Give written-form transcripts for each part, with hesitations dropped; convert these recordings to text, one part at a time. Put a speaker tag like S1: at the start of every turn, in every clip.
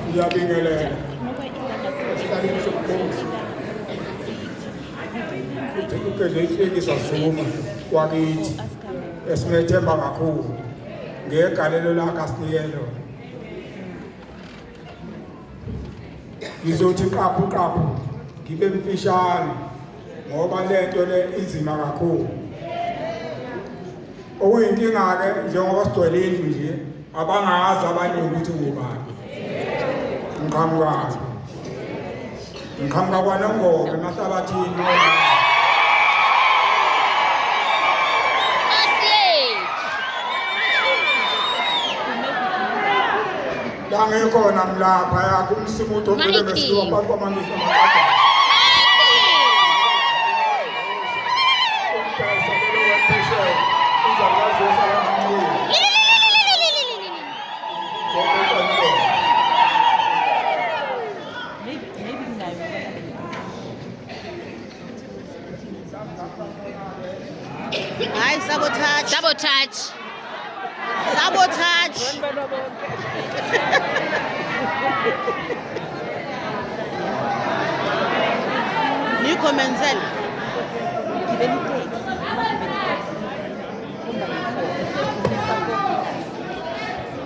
S1: Ngiyabingelela esikhaleni sobukhosi futhi ukuzethekisa Zuma kwakithi esimethemba kakhulu ngegalelo lakhe asinikelo. Ngizothi qaphu ngibe mfishane ngoba lento le inzima kakhulu. Okuyinkinga ke njengoba sigcwele indlu nje abangazi abaningi ukuthi ngubani. Ngikhamuka kwaNongoma emahlabathini la ngikhona mlapha yakumsimuthi ogcwele besiwa phansi kwamangisi amaqaba.
S2: Hi, sabotage. Nico Menzel.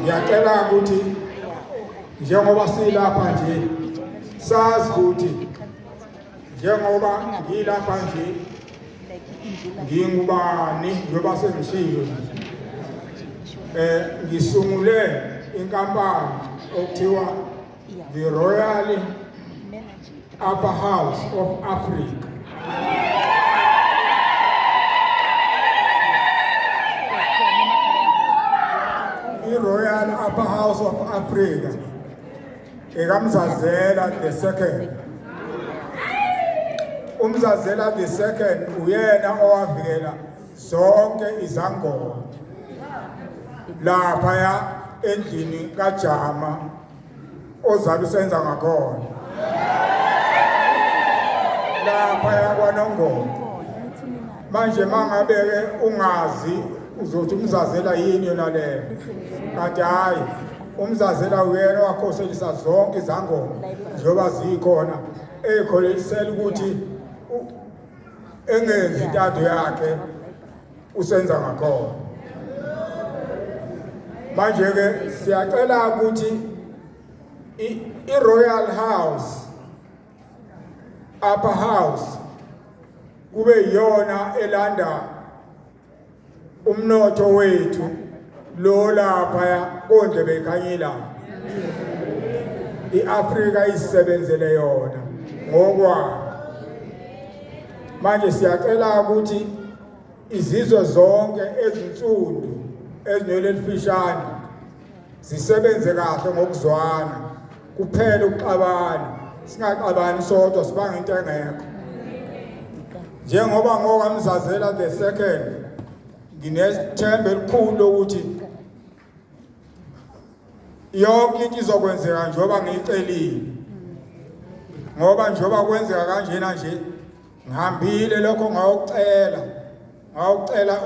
S1: Ngiyacela ukuthi njengoba silapha nje sazi ukuthi njengoba ngilapha nje ngingubani njengoba sengishilo ngisungule inkampani okuthiwa the Royal Upper House of Africa. Royal Upper House of Africa ekamzazela the second. Umzazela the second uyena owavikela zonke izangoma lapha endlini kaJama ozabe usenza ngakhona lapha kwaNongoma. Manje mangabe ungazi uzothi umzazela yini yona leyo, kanti hayi umzazela uyena wakhoselisa zonke izangoma njengoba zikhona ekholisela ukuthi engenzi intando yakhe usenza ngakhona. Manje ke siyacela ukuthi i-Royal House Upper House kube yiyona elanda umnotho wethu lo lapha konje bekhanyela iAfrika isebenzele yona ngokwa. Manje siyacela ukuthi izizwe zonke ezinsundu ezinwele elifishane zisebenze kahle ngokuzwana kuphela ukuxabana, singaxabani sodwa sibanga into engekho. Njengoba ngokamzazela the second nginethemba elikhulu lokuthi yonke into izokwenzeka njengoba ngiyicelile, ngoba njengoba kwenzeka kanjena nje ngihambile lokho ngawucela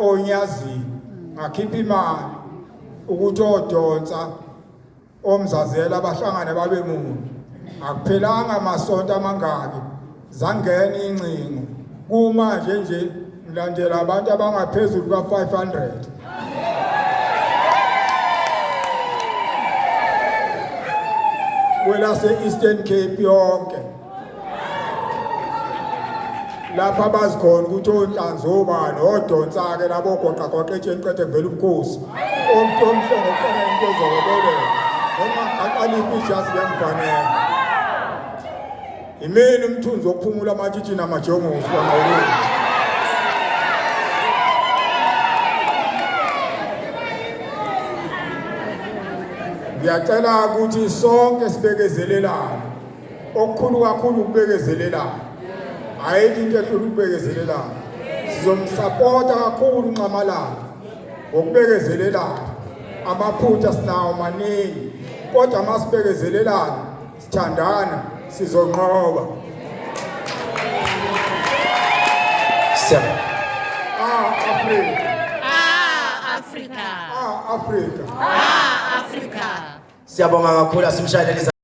S1: onyazini ngakhipha imali ukuthi odonsa omzazela abahlangane babe munye. Akuphelanga amasonto amangaki zangena incingo kumanje nje ngilandela abantu abangaphezulu ka500. Kwelase Eastern Cape yonke lapha bazikhona ukuthi onhlanzi obani odonsa ke labo goqa etsheni qethe kuvela umkhosi omhlongo ofana into ezobelela noma aqaliphi ijazi lemfanele imini umthunzi wokuphumula amatshitshi namajongosi kwangqolweni. Ngiyacela ukuthi sonke sibekezelelane, okukhulu kakhulu ukubekezelelana, ayikho into ehlula ukubekezelelana. Sizomsupporta kakhulu uNxamalala ngokubekezelelana. Amaphutha sinawo maningi kodwa masibekezelelana sithandana sizonqoba.
S2: Africa. Africa.
S1: Africa.
S2: Africa.
S3: Siyabonga kakhulu, asimshayelele